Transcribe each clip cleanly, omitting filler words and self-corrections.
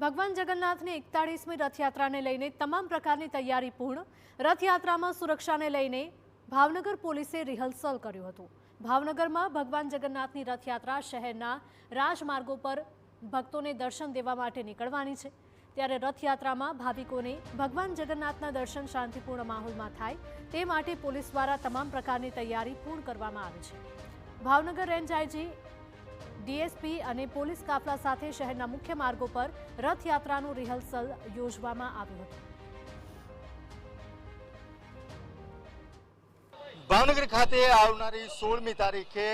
ભગવાન જગન્નાથની 41મી રથયાત્રાને લઈને તમામ પ્રકારની તૈયારી પૂર્ણ। રથયાત્રામાં સુરક્ષાને લઈને ભાવનગર પોલીસે રિહર્સલ કર્યું હતું। ભાવનગરમાં ભગવાન જગન્નાથની રથયાત્રા શહેરના રાજમાર્ગો પર ભક્તોને દર્શન દેવા માટે નીકળવાની છે। ત્યારે રથયાત્રામાં ભાવિકોને ભગવાન જગન્નાથના દર્શન શાંતિપૂર્ણ માહોલમાં થાય તે માટે પોલીસ દ્વારા તમામ પ્રકારની તૈયારી પૂર્ણ કરવામાં આવી છે। ભાવનગર રેન્જ આઈજી ડીએસપી અને પોલીસ કાફલા સાથે શહેરના મુખ્ય માર્ગો પર રથયાત્રાનું રિહર્સલ યોજવામાં આવ્યું હતું। ભાવનગર ખાતે આવનારી 16મી તારીખે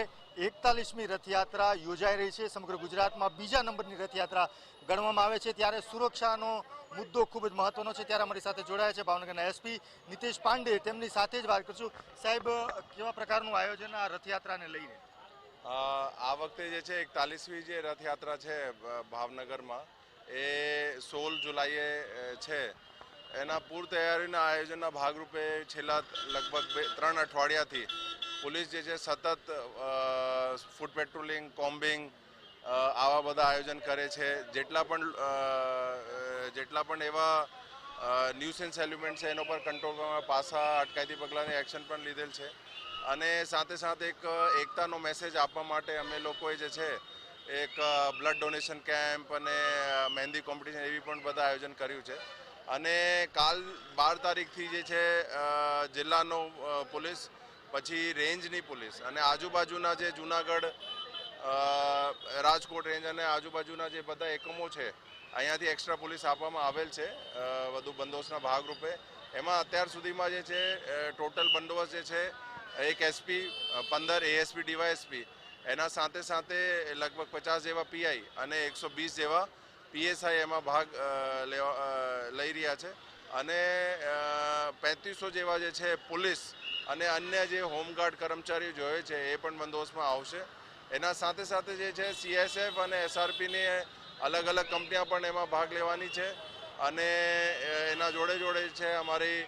41મી રથયાત્રા યોજાઈ રહી છે। સમગ્ર ગુજરાતમાં બીજા નંબરની રથયાત્રા ગણવામાં આવે છે, ત્યારે સુરક્ષાનો મુદ્દો ખૂબ જ મહત્વનો છે। ત્યારે અમારી સાથે જોડાયા છે ભાવનગરના એસપી નીતેશ પાંડે, તેમની સાથે જ વાત કરશું। સાહેબ, કેવા પ્રકારનું આયોજન આ રથયાત્રાને લઈને? આ વખતે જે છે 41મી જે રથયાત્રા છે ભાવનગરમાં એ 16 જુલાઈએ છે। એના પૂર્વ તૈયારીના આયોજનના ભાગરૂપે છેલ્લા લગભગ 3 અઠવાડિયાથી પોલીસ જે છે સતત ફૂટ પેટ્રોલિંગ, કોમ્બિંગ આવા બધા આયોજન કરે છે। જેટલા પણ એવા ન્યુસન્સ એલિમેન્ટ છે એનો પર કંટ્રોલ કરવામાં પાસા અટકાયતી પગલાંની એક્શન પણ લીધેલ છે। અને સાથે સાથે એક એકતાનો મેસેજ આપવા માટે અમે લોકોએ જે છે એક બ્લડ ડોનેશન કેમ્પ અને મહેંદી કોમ્પિટિશન એવી પણ બધા આયોજન કર્યું છે। અને કાલ 12 તારીખથી જે છે જિલ્લાનો પોલીસ, પછી રેન્જની પોલીસ અને આજુબાજુના જે જૂનાગઢ, રાજકોટ રેન્જ અને આજુબાજુના જે બધા એકમો છે અહીંયાથી એક્સ્ટ્રા પોલીસ આપવામાં આવેલ છે વધુ બંદોબસ્તના ભાગરૂપે। એમાં અત્યાર સુધીમાં જે છે ટોટલ બંદોબસ્ત જે છે એક એસપી, 15 એએસપી ડીવાયએસપી, એના સાથે સાથે લગભગ 50 જેવા પીઆઈ અને 120 જેવા પીએસઆઈ એમાં ભાગ લઈ રહ્યા છે। અને 3500 જેવા જે છે પોલીસ અને અન્ય જે હોમગાર્ડ કર્મચારીઓ જોઈએ છે એ પણ બંદોબસ્તમાં આવશે। એના સાથે સાથે જે છે સીએસએફ અને એસઆરપીની અલગ અલગ કંપનીઓ પણ એમાં ભાગ લેવાની છે। અને એના જોડે જોડે છે અમારી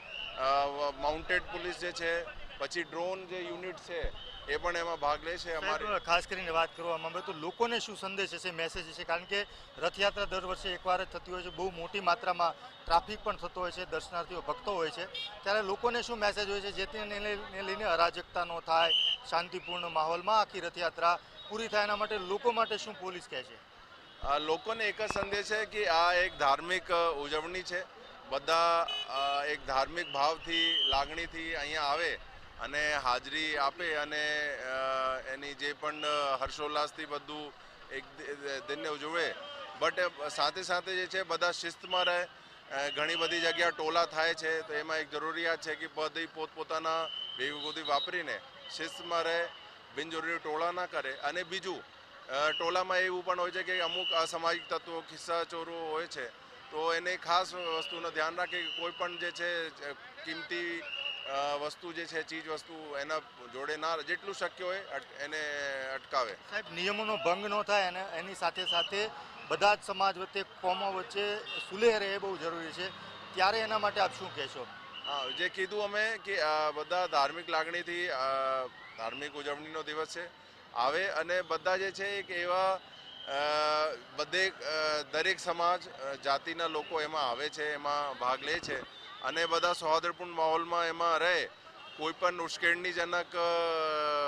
માઉન્ટેડ પોલીસ જે છે, પછી ડ્રોન જે યુનિટ છે એ પણ એમાં ભાગ લે છે। અમારી ખાસ કરીને વાત કરવામાં આવે તો લોકોને શું સંદેશ હશે, મેસેજ હશે? કારણ કે રથયાત્રા દર વર્ષે એકવાર જ થતી હોય છે, બહુ મોટી માત્રામાં ટ્રાફિક પણ થતો હોય છે, દર્શનાર્થીઓ ભક્તો હોય છે, ત્યારે લોકોને શું મેસેજ હોય છે જેથી લઈને અરાજકતા ન થાય, શાંતિપૂર્ણ માહોલમાં આખી રથયાત્રા પૂરી થાય? એના માટે લોકો માટે શું પોલીસ કહે છે? લોકોને એક જ સંદેશ છે કે આ એક ધાર્મિક ઉજવણી છે। બધા એક ધાર્મિક ભાવથી, લાગણીથી અહીંયા આવે અને હાજરી આપે અને એની જે પણ હર્ષોલ્લાસથી બધું એક દિનને ઉજવે। બટ સાથે સાથે જે છે બધા શિસ્તમાં રહે। ઘણી બધી જગ્યા ટોલા થાય છે તો એમાં એક જરૂરિયાત છે કે બધી પોતપોતાના વિભૂતિ વાપરીને શિસ્તમાં રહે, બિનજરૂરી ટોળા ના કરે। અને બીજું, ટોલામાં એવું પણ હોય છે કે અમુક અસામાજિક તત્વો, ખિસ્સા ચોરો હોય છે, તો એને ખાસ વસ્તુનું ધ્યાન રાખે કે કોઈ પણ જે છે કિંમતી વસ્તુ જે છે, ચીજ વસ્તુ એના જોડે ના, જેટલું શક્ય હોય એને અટકાવે। સાહેબ, નિયમોનો ભંગ ન થાય અને એની સાથે સાથે બધા જ સમાજ વચ્ચે, કોમો વચ્ચે સુલેહ રહે એ બહુ જરૂરી છે, ત્યારે એના માટે આપ શું કહેશો? હા, જે કીધું અમે કે બધા ધાર્મિક લાગણીથી ધાર્મિક ઉજવણીનો દિવસ છે આવે અને બધા જે છે એક એવા દરેક સમાજ જાતિના લોકો એમાં આવે છે, એમાં ભાગ લે છે અને બધા સૌહાર્દપૂર્ણ માહોલમાં એમાં રહે, કોઈ પણ ઉશ્કેરણીજનક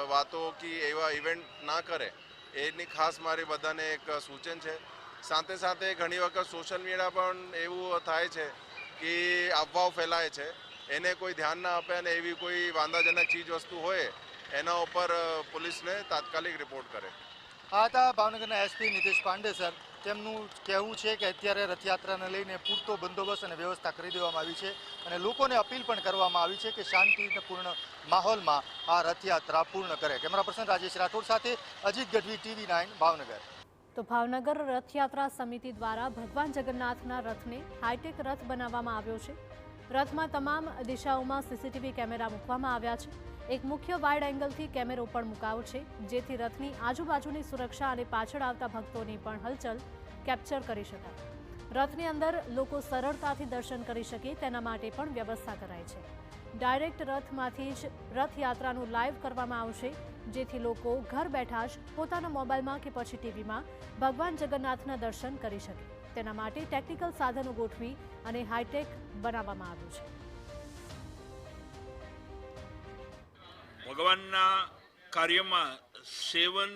વાતો કે એવા ઇવેન્ટ ના કરે એની ખાસ મારી બધાને એક સૂચન છે। સાથે સાથે ઘણી વખત સોશિયલ મીડિયા પણ એવું થાય છે કે અફવાઓ ફેલાય છે, એને કોઈ ધ્યાન ના આપે અને એવી કોઈ વાંધાજનક ચીજ વસ્તુ હોય એના ઉપર પોલીસને તાત્કાલિક રિપોર્ટ કરે। આ હતા ભાવનગરના એસપી નીતેશ પાંડે સર। તેમનું કહેવું છે કે અત્યારે રથયાત્રાને લઈને પૂરતો બંદોબસ્ત અને વ્યવસ્થા કરી દેવામાં આવી છે અને લોકોને અપીલ પણ કરવામાં આવી છે કે શાંતિપૂર્ણ માહોલમાં આ રથયાત્રા પૂર્ણ કરે। કેમેરા પર્સન રાજેશ રાઠોડ સાથે અજીત ગઢવી, TV9 ભાવનગર। તો ભાવનગર રથયાત્રા સમિતિ દ્વારા ભગવાન જગન્નાથના રથને હાઈટેક રથ બનાવવામાં આવ્યો છે। રથમાં તમામ દિશાઓમાં સીસીટીવી કેમેરા મૂકવામાં આવ્યા છે। એક મુખ્ય વાઇડ એંગલથી કેમેરો પણ મુકાયો છે, જેથી રથની આજુબાજુની સુરક્ષા અને પાછળ આવતા ભક્તોની પણ હલચલ કેપ્ચર કરી શકાય। રથની અંદર લોકો સરળતાથી દર્શન કરી શકે તેના માટે પણ વ્યવસ્થા કરાઈ છે। ડાયરેક્ટ રથમાંથી જ રથયાત્રાનું લાઈવ કરવામાં આવશે, જેથી લોકો ઘર બેઠા જ પોતાના મોબાઈલમાં કે પછી ટીવીમાં ભગવાન જગન્નાથના દર્શન કરી શકે। તેના માટે ટેકનિકલ સાધનો ગોઠવી અને હાઈટેક બનાવવામાં આવ્યું છે. ભગવાનના કાર્યમાં સેવન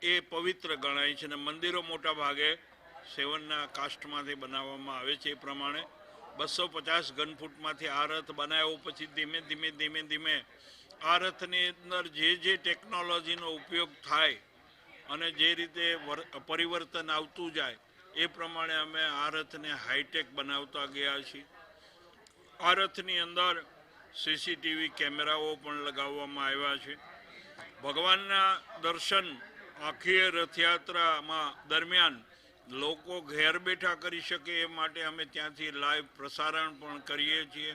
એ પવિત્ર ગણાય છે અને મંદિરો મોટા ભાગે સેવનના કાષ્ઠમાંથી બનાવવામાં આવે છે. એ પ્રમાણે 250 ઘનફૂટમાંથી આ રથ બનાવ્યો. પછી ધીમે ધીમે આ રથની અંદર જે ટેકનોલોજીનો ઉપયોગ થાય અને જે રીતે પરિવર્તન આવતું જાય એ પ્રમાણે અમે આ રથને હાઈટેક બનાવતા ગયા છીએ. આ રથની અંદર સીસીટીવી કેમેરાઓ પણ લગાવવામાં આવ્યા છે. ભગવાનના દર્શન આખી રથયાત્રામાં દરમિયાન લોકો ઘેર બેઠા કરી શકે એ માટે અમે ત્યાંથી લાઈવ પ્રસારણ પણ કરીએ છીએ.